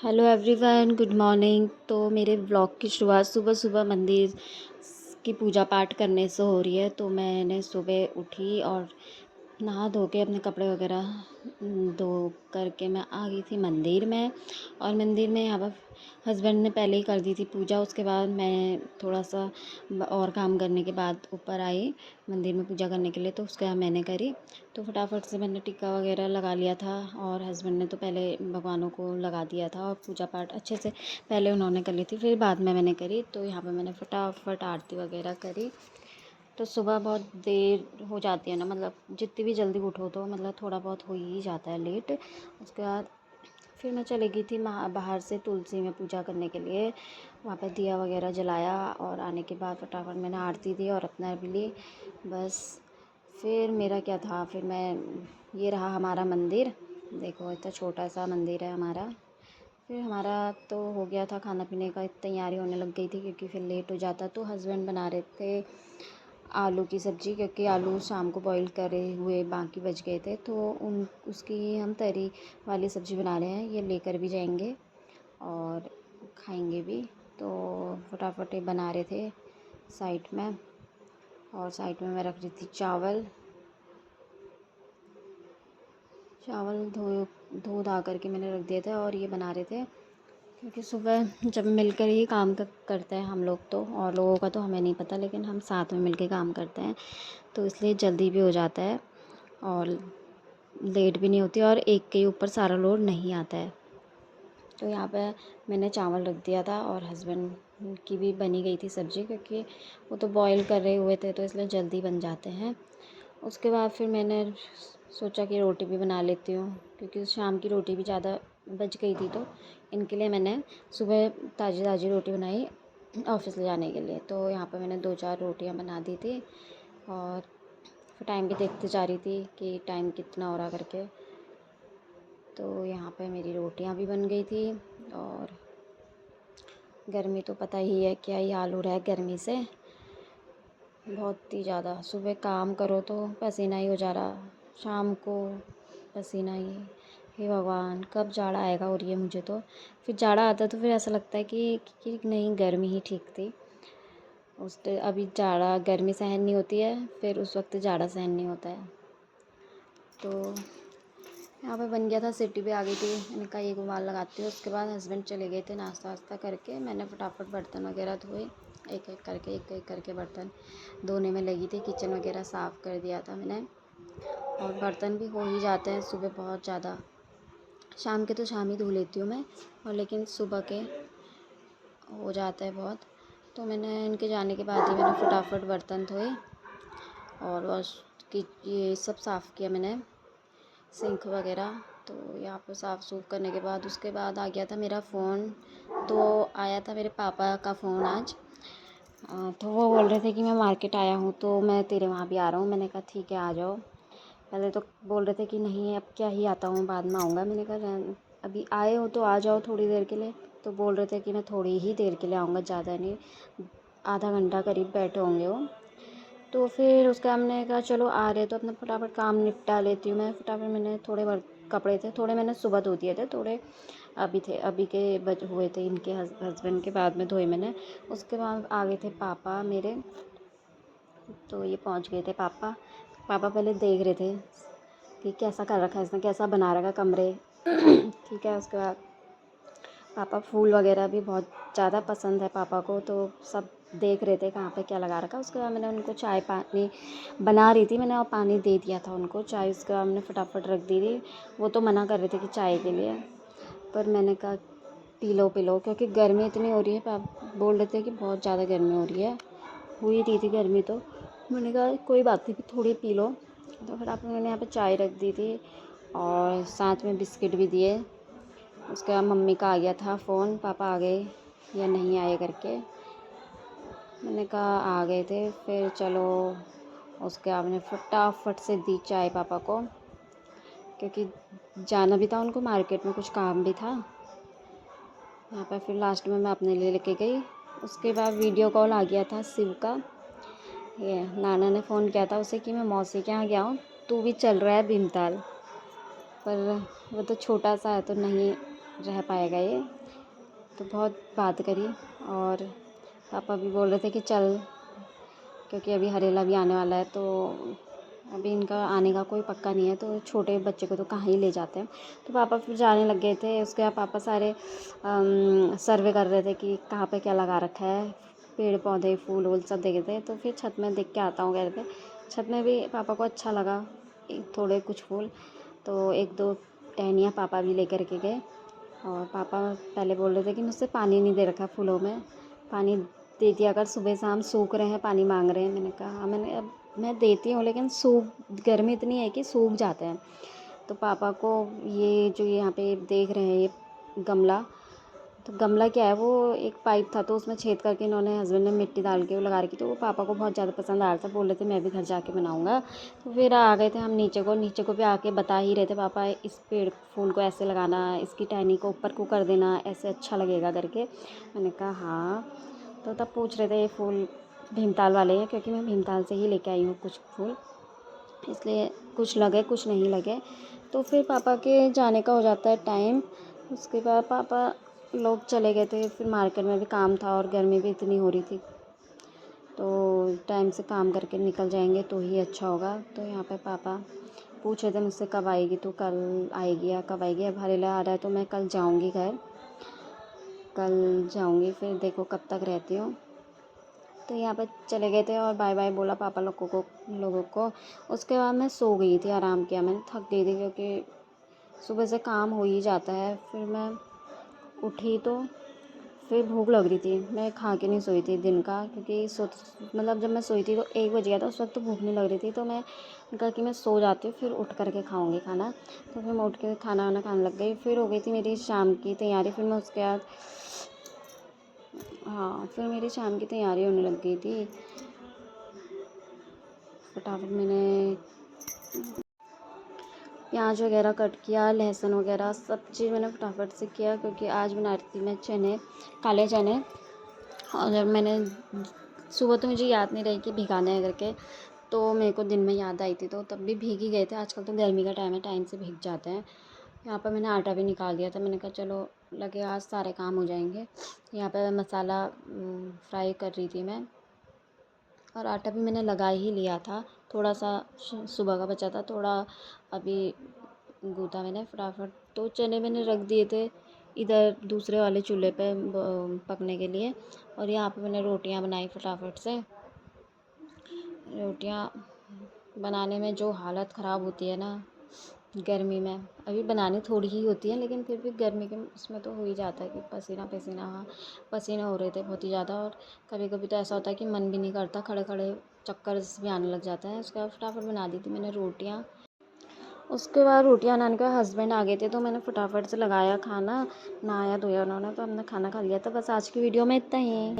Hello everyone, good morning. तो मेरे vlog की शुरुआत सुबह सुबह मंदिर की पूजा पाठ करने से हो रही है। तो मैंने सुबह उठी और नहा धो के अपने कपड़े वगैरह धो करके मैं आ गई थी मंदिर में। और मंदिर में यहाँ पर हस्बैंड ने पहले ही कर दी थी पूजा। उसके बाद मैं थोड़ा सा और काम करने के बाद ऊपर आई मंदिर में पूजा करने के लिए। तो उसके बाद मैंने करी, तो फटाफट से मैंने टिक्का वगैरह लगा लिया था। और हस्बैंड ने तो पहले भगवानों को लगा दिया था और पूजा पाठ अच्छे से पहले उन्होंने कर ली थी, फिर बाद में मैंने करी। तो यहाँ पे मैंने फटाफट आरती वगैरह करी। तो सुबह बहुत देर हो जाती है ना, मतलब जितनी भी जल्दी उठो तो मतलब थोड़ा बहुत हो ही जाता है लेट। उसके बाद फिर मैं चली गई थी बाहर से तुलसी में पूजा करने के लिए। वहाँ पर दिया वगैरह जलाया और आने के बाद फटाफट मैंने आरती दी और अपना भी ली। बस फिर मेरा क्या था, फिर मैं ये रहा हमारा मंदिर। देखो इतना छोटा सा मंदिर है हमारा। फिर हमारा तो हो गया था, खाना पीने का तैयारी होने लग गई थी क्योंकि फिर लेट हो जाता। तो हस्बैंड बना रहे थे आलू की सब्ज़ी, क्योंकि आलू शाम को बॉईल करे हुए बाकी बच गए थे। तो उन उसकी हम तरी वाली सब्ज़ी बना रहे हैं, ये लेकर भी जाएंगे और खाएंगे भी। तो फटाफट ये बना रहे थे साइड में। और साइड में मैं रख रही थी चावल। चावल धो धो धा करके मैंने रख दिए थे और ये बना रहे थे क्योंकि सुबह जब मिलकर ही काम करते हैं हम लोग तो, और लोगों का तो हमें नहीं पता, लेकिन हम साथ में मिलकर काम करते हैं तो इसलिए जल्दी भी हो जाता है और लेट भी नहीं होती और एक के ऊपर सारा लोड नहीं आता है। तो यहाँ पे मैंने चावल रख दिया था और हस्बैंड की भी बनी गई थी सब्ज़ी, क्योंकि वो तो बॉईल कर रहे हुए थे तो इसलिए जल्दी बन जाते हैं। उसके बाद फिर मैंने सोचा कि रोटी भी बना लेती हूँ, क्योंकि शाम की रोटी भी ज़्यादा बच गई थी। तो इनके लिए मैंने सुबह ताज़ी ताज़ी रोटी बनाई ऑफिस ले जाने के लिए। तो यहाँ पे मैंने 2-4 रोटियाँ बना दी थी और फिर टाइम भी देखते जा रही थी कि टाइम कितना हो रहा करके। तो यहाँ पे मेरी रोटियाँ भी बन गई थी। और गर्मी तो पता ही है क्या ही हाल हो रहा है गर्मी से, बहुत ही ज़्यादा। सुबह काम करो तो पसीना ही हो जा रहा, शाम को पसीना ही। हे भगवान, कब जाड़ा आएगा। और ये मुझे तो फिर जाड़ा आता तो फिर ऐसा लगता है कि नहीं, गर्मी ही ठीक थी। अभी जाड़ा गर्मी सहन नहीं होती है, फिर उस वक्त जाड़ा सहन नहीं होता है। तो यहाँ पे बन गया था, सीटी पे आ गई थी। मैंने कहा एक उबाल लगाती हूँ। उसके बाद हस्बैंड चले गए थे नाश्ता वास्ता करके। मैंने फटाफट बर्तन वगैरह धोए, एक एक करके बर्तन धोने में लगी थी। किचन वगैरह साफ़ कर दिया था मैंने। और बर्तन भी हो ही जाते हैं सुबह बहुत ज़्यादा। शाम के तो शाम ही धो लेती हूँ मैं, और लेकिन सुबह के हो जाता है बहुत। तो मैंने इनके जाने के बाद ही मैंने फटाफट बर्तन धोए और वॉश की, ये सब साफ़ किया मैंने, सिंक वगैरह। तो यहाँ पे साफ़ सूफ़ करने के बाद उसके बाद आ गया था मेरा फ़ोन। तो आया था मेरे पापा का फ़ोन आज। तो वो बोल रहे थे कि मैं मार्केट आया हूँ तो मैं तेरे वहाँ भी आ रहा हूँ। मैंने कहा ठीक है, आ जाओ। पहले तो बोल रहे थे कि नहीं अब क्या ही आता हूँ, बाद में आऊँगा। मैंने कहा अभी आए हो तो आ जाओ थोड़ी देर के लिए। तो बोल रहे थे कि मैं थोड़ी ही देर के लिए आऊँगा, ज़्यादा नहीं, आधा घंटा करीब बैठे होंगे वो। तो फिर उसका हमने कहा चलो आ रहे तो अपना फटाफट काम निपटा लेती हूँ मैं। फटाफट मैंने थोड़े कपड़े थे, थोड़े मैंने सुबह धो दिए थे, थोड़े अभी थे, अभी के हुए थे इनके हस्बैंड के, बाद में धोए मैंने। उसके बाद आ गए थे पापा मेरे। तो ये पहुंच गए थे पापा। पापा पहले देख रहे थे कि कैसा कर रखा है इसने, कैसा बना रखा कमरे। ठीक है। उसके बाद पापा फूल वगैरह भी बहुत ज़्यादा पसंद है पापा को, तो सब देख रहे थे कहाँ पे क्या लगा रखा। उसके बाद मैंने उनको चाय पानी बना रही थी मैंने, और पानी दे दिया था उनको चाय। उसके बाद मैंने फटाफट रख दी थी। वो तो मना कर रहे थे कि चाय के लिए, पर मैंने कहा पी लो, क्योंकि गर्मी इतनी हो रही है। पापा बोल रहे थे कि बहुत ज़्यादा गर्मी हो रही है, हुई रही थी गर्मी। तो मैंने कहा कोई बात नहीं, थोड़ी पी लो। तो फटाफट मैंने यहाँ पे चाय रख दी थी और साथ में बिस्किट भी दिए। उसके बाद मम्मी का आ गया था फ़ोन, पापा आ गए या नहीं आए करके। मैंने कहा आ गए थे, फिर चलो। उसके बाद मैंने फटाफट से दी चाय पापा को, क्योंकि जाना भी था उनको मार्केट में, कुछ काम भी था यहाँ पर। फिर लास्ट में मैं अपने लिए लेके गई। उसके बाद वीडियो कॉल आ गया था शिव का। ये नाना ने फ़ोन किया था उसे कि मैं मौसी के यहाँ गया हूँ, तू भी चल रहा है भीमताल। पर वो तो छोटा सा है तो नहीं रह पाएगा ये। तो बहुत बात करी और पापा भी बोल रहे थे कि चल, क्योंकि अभी हरेला भी आने वाला है, तो अभी इनका आने का कोई पक्का नहीं है, तो छोटे बच्चे को तो कहाँ ही ले जाते हैं। तो पापा फिर जाने लग गए थे। उसके बाद पापा सारे सर्वे कर रहे थे कि कहाँ पे क्या लगा रखा है, पेड़ पौधे फूल वूल सब देखे थे। तो फिर छत में देख के आता हूँ कह रहे थे। छत में भी पापा को अच्छा लगा थोड़े कुछ फूल, तो एक दो टहनियाँ पापा भी लेकर के गए। और पापा पहले बोल रहे थे कि मुझसे पानी नहीं दे रखा फूलों में, पानी दे दिया अगर, सुबह शाम सूख रहे हैं पानी मांग रहे हैं। मैंने कहा हाँ, अब मैं देती हूँ लेकिन गर्मी इतनी है कि सूख जाते हैं। तो पापा को ये जो यहाँ पे देख रहे हैं ये गमला, तो गमला क्या है, वो एक पाइप था तो उसमें छेद करके इन्होंने हस्बैंड ने मिट्टी डाल के वो लगा रखी। तो वो पापा को बहुत ज़्यादा पसंद आ रहा था, बोल रहे थे मैं भी घर जाके बनाऊँगा। तो फिर आ गए थे हम नीचे को भी आके बता ही रहे थे पापा, इस पेड़ फूल को ऐसे लगाना, इसकी टहनी को ऊपर को कर देना, ऐसे अच्छा लगेगा करके। मैंने कहा हाँ। तो तब पूछ रहे थे ये फूल भीमताल वाले हैं, क्योंकि मैं भीमताल से ही लेके आई हूँ कुछ फूल, इसलिए कुछ लगे कुछ नहीं लगे। तो फिर पापा के जाने का हो जाता है टाइम। उसके बाद पापा लोग चले गए थे, फिर मार्केट में भी काम था और गर्मी भी इतनी हो रही थी, तो टाइम से काम करके निकल जाएंगे तो ही अच्छा होगा। तो यहाँ पे पापा पूछ रहे थे मुझसे कब आएगी, तो कल आएगी या कब आएगी। अब हरेला आ रहा है तो मैं कल जाऊँगी घर, कल जाऊँगी, फिर देखो कब तक रहती हूँ। तो यहाँ पर चले गए थे और बाय बाय बोला पापा लोगों को। उसके बाद मैं सो गई थी, आराम किया मैंने, थक गई थी क्योंकि सुबह से काम हो ही जाता है। फिर मैं उठी तो फिर भूख लग रही थी, मैं खा के नहीं सोई थी दिन का, क्योंकि मतलब जब मैं सोई थी तो 1 बज गया था, उस वक्त तो भूख नहीं लग रही थी। तो मैं कहा कि मैं सो जाती हूँ, फिर उठ करके खाऊँगी खाना। तो फिर मैं उठ के खाना वाना खाने लग गई। फिर हो गई थी मेरी शाम की तैयारी। फिर मैं उसके बाद हाँ, फिर मेरी शाम की तैयारी होने लग गई थी। फटाफट मैंने प्याज वगैरह कट किया, लहसुन वगैरह सब चीज़ मैंने फटाफट से किया, क्योंकि आज बना रही थी मैं चने, काले चने। और जब मैंने सुबह तो मुझे याद नहीं रही कि भिगाने हैं करके, तो मेरे को दिन में याद आई थी, तो तब भी भीग ही गए थे। आजकल तो गर्मी का टाइम है, टाइम से भीग जाते हैं। यहाँ पर मैंने आटा भी निकाल दिया था, मैंने कहा चलो लगे आज सारे काम हो जाएंगे। यहाँ पर मसाला फ्राई कर रही थी मैं, और आटा भी मैंने लगा ही लिया था, थोड़ा सा सुबह का बचा था, थोड़ा अभी गूँथा मैंने फटाफट। तो चने मैंने रख दिए थे इधर दूसरे वाले चूल्हे पे पकने के लिए, और यहाँ पे मैंने रोटियां बनाई फटाफट से। रोटियां बनाने में जो हालत ख़राब होती है ना गर्मी में, अभी बनानी थोड़ी ही होती है लेकिन फिर भी गर्मी के उसमें तो हो ही जाता है कि पसीना पसीना, हाँ पसीने हो रहे थे बहुत ही ज़्यादा। और कभी कभी तो ऐसा होता है कि मन भी नहीं करता, खड़े खड़े चक्कर भी आने लग जाता है। उसके बाद फटाफट बना दी थी मैंने रोटियाँ। उसके बाद रोटियाँ बनाने के बाद हस्बैंड आ गए थे, तो मैंने फटाफट से लगाया खाना, नहाया धोया उन्होंने, तो हमने खाना खा लिया था। बस आज की वीडियो में इतना ही।